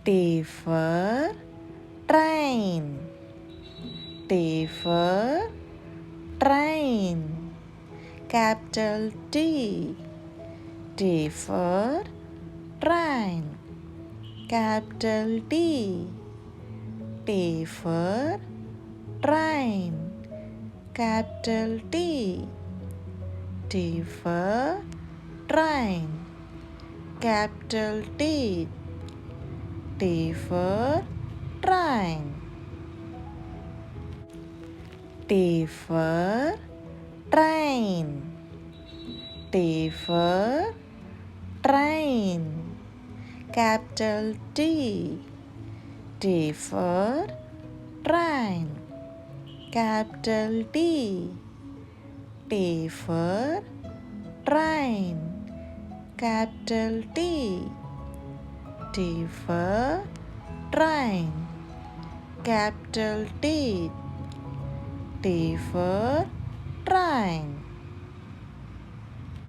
T for train. T for train. Capital T. T for train. Capital T. T for train. Capital T. T for train. Capital T. T for train. T for train. T for train. Capital T. T for train. Capital T. T for train. Capital T. T for train. Capital T. T for